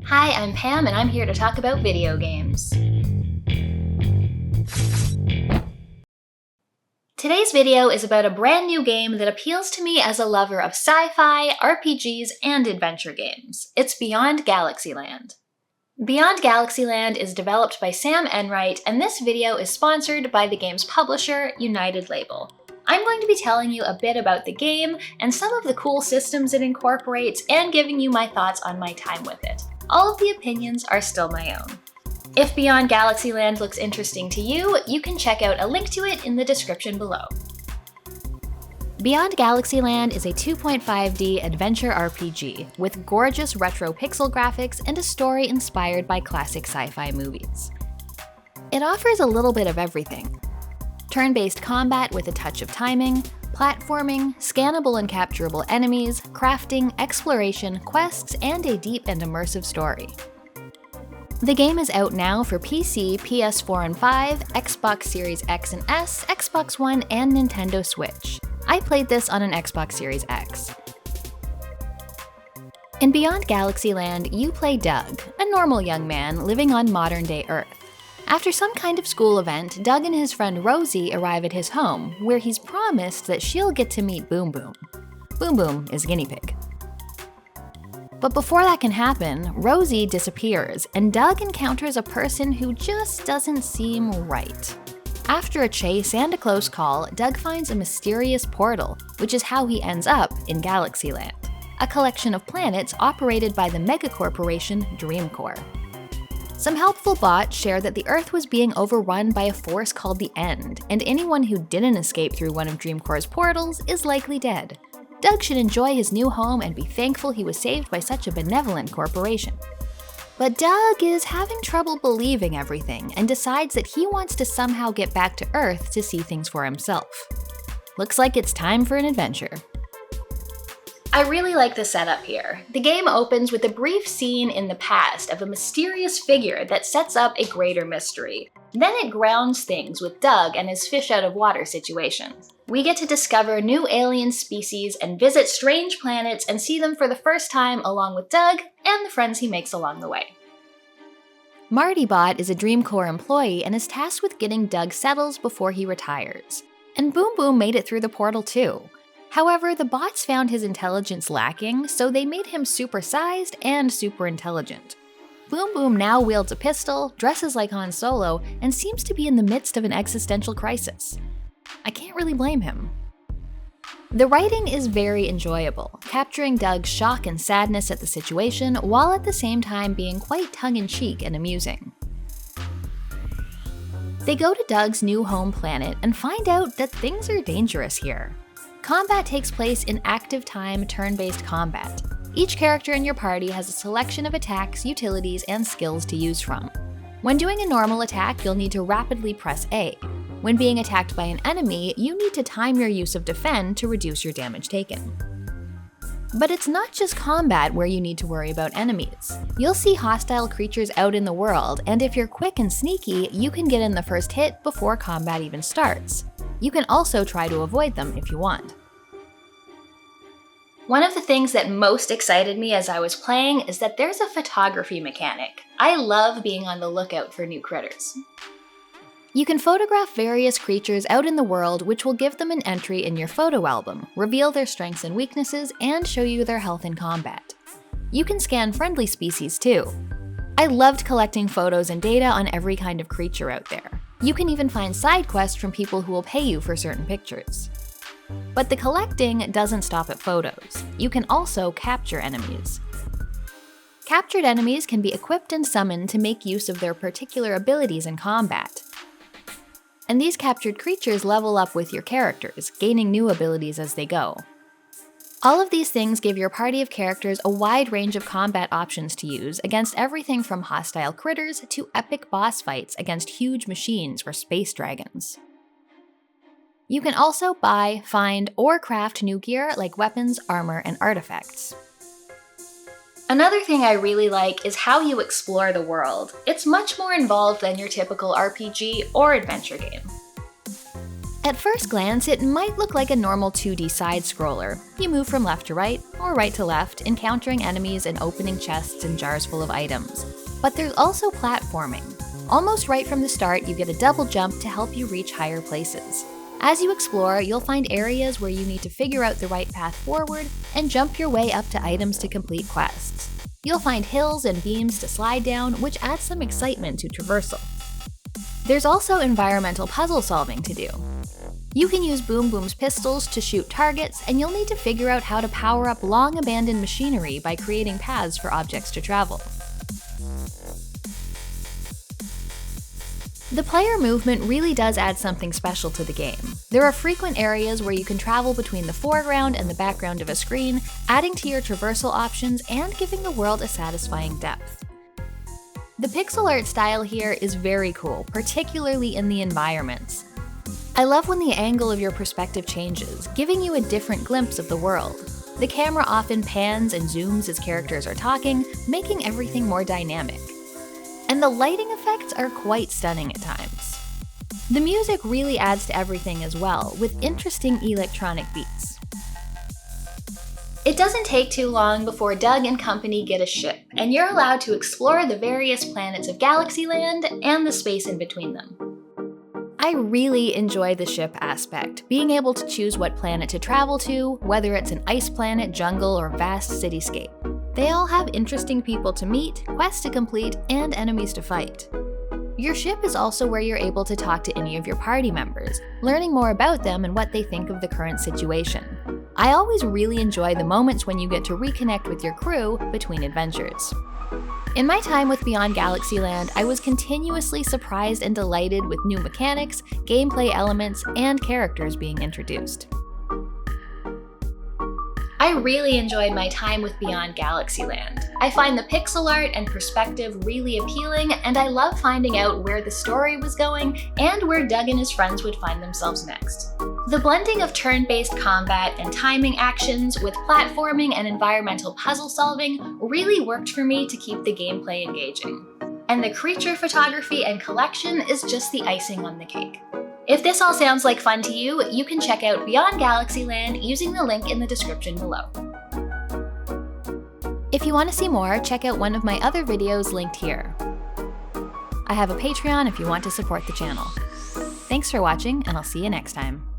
Hi, I'm Pam and I'm here to talk about video games. Today's video is about a brand new game that appeals to me as a lover of sci-fi, RPGs, and adventure games. It's Beyond Galaxyland. Beyond Galaxyland is developed by Sam Enright, and this video is sponsored by the game's publisher, United Label. I'm going to be telling you a bit about the game and some of the cool systems it incorporates, and giving you my thoughts on my time with it. All of the opinions are still my own. If Beyond Galaxyland looks interesting to you, you can check out a link to it in the description below. Beyond Galaxyland is a 2.5D adventure RPG with gorgeous retro pixel graphics and a story inspired by classic sci-fi movies. It offers a little bit of everything: turn-based combat with a touch of timing, platforming, scannable and capturable enemies, crafting, exploration, quests, and a deep and immersive story. The game is out now for PC, PS4 and 5, Xbox Series X and S, Xbox One, and Nintendo Switch. I played this on an Xbox Series X. In Beyond Galaxyland, you play Doug, a normal young man living on modern-day Earth. After some kind of school event, Doug and his friend Rosie arrive at his home, where he's promised that she'll get to meet Boom Boom. Boom Boom is a guinea pig. But before that can happen, Rosie disappears, and Doug encounters a person who just doesn't seem right. After a chase and a close call, Doug finds a mysterious portal, which is how he ends up in Galaxyland, a collection of planets operated by the megacorporation Dreamcore. Some helpful bots share that the Earth was being overrun by a force called the End, and anyone who didn't escape through one of Dreamcore's portals is likely dead. Doug should enjoy his new home and be thankful he was saved by such a benevolent corporation. But Doug is having trouble believing everything and decides that he wants to somehow get back to Earth to see things for himself. Looks like it's time for an adventure. I really like the setup here. The game opens with a brief scene in the past of a mysterious figure that sets up a greater mystery. Then it grounds things with Doug and his fish out of water situation. We get to discover new alien species and visit strange planets and see them for the first time along with Doug and the friends he makes along the way. Martybot is a Dreamcore employee and is tasked with getting Doug settled before he retires. And Boom Boom made it through the portal too. However, the bots found his intelligence lacking, so they made him supersized and super intelligent. Boom Boom now wields a pistol, dresses like Han Solo, and seems to be in the midst of an existential crisis. I can't really blame him. The writing is very enjoyable, capturing Doug's shock and sadness at the situation, while at the same time being quite tongue-in-cheek and amusing. They go to Doug's new home planet and find out that things are dangerous here. Combat takes place in active time, turn-based combat. Each character in your party has a selection of attacks, utilities, and skills to use from. When doing a normal attack, you'll need to rapidly press A. When being attacked by an enemy, you need to time your use of defend to reduce your damage taken. But it's not just combat where you need to worry about enemies. You'll see hostile creatures out in the world, and if you're quick and sneaky, you can get in the first hit before combat even starts. You can also try to avoid them if you want. One of the things that most excited me as I was playing is that there's a photography mechanic. I love being on the lookout for new critters. You can photograph various creatures out in the world, which will give them an entry in your photo album, reveal their strengths and weaknesses, and show you their health in combat. You can scan friendly species too. I loved collecting photos and data on every kind of creature out there. You can even find side quests from people who will pay you for certain pictures. But the collecting doesn't stop at photos. You can also capture enemies. Captured enemies can be equipped and summoned to make use of their particular abilities in combat. And these captured creatures level up with your characters, gaining new abilities as they go. All of these things give your party of characters a wide range of combat options to use against everything from hostile critters to epic boss fights against huge machines or space dragons. You can also buy, find, or craft new gear like weapons, armor, and artifacts. Another thing I really like is how you explore the world. It's much more involved than your typical RPG or adventure game. At first glance, it might look like a normal 2D side-scroller. You move from left to right, or right to left, encountering enemies and opening chests and jars full of items. But there's also platforming. Almost right from the start, you get a double jump to help you reach higher places. As you explore, you'll find areas where you need to figure out the right path forward and jump your way up to items to complete quests. You'll find hills and beams to slide down, which adds some excitement to traversal. There's also environmental puzzle solving to do. You can use Boom Boom's pistols to shoot targets, and you'll need to figure out how to power up long-abandoned machinery by creating paths for objects to travel. The player movement really does add something special to the game. There are frequent areas where you can travel between the foreground and the background of a screen, adding to your traversal options and giving the world a satisfying depth. The pixel art style here is very cool, particularly in the environments. I love when the angle of your perspective changes, giving you a different glimpse of the world. The camera often pans and zooms as characters are talking, making everything more dynamic. And the lighting effects are quite stunning at times. The music really adds to everything as well, with interesting electronic beats. It doesn't take too long before Doug and company get a ship, and you're allowed to explore the various planets of Galaxyland and the space in between them. I really enjoy the ship aspect, being able to choose what planet to travel to, whether it's an ice planet, jungle, or vast cityscape. They all have interesting people to meet, quests to complete, and enemies to fight. Your ship is also where you're able to talk to any of your party members, learning more about them and what they think of the current situation. I always really enjoy the moments when you get to reconnect with your crew between adventures. In my time with Beyond Galaxyland, I was continuously surprised and delighted with new mechanics, gameplay elements, and characters being introduced. I really enjoyed my time with Beyond Galaxyland. I find the pixel art and perspective really appealing, and I love finding out where the story was going and where Doug and his friends would find themselves next. The blending of turn-based combat and timing actions with platforming and environmental puzzle solving really worked for me to keep the gameplay engaging. And the creature photography and collection is just the icing on the cake. If this all sounds like fun to you, you can check out Beyond Galaxyland using the link in the description below. If you want to see more, check out one of my other videos linked here. I have a Patreon if you want to support the channel. Thanks for watching, and I'll see you next time.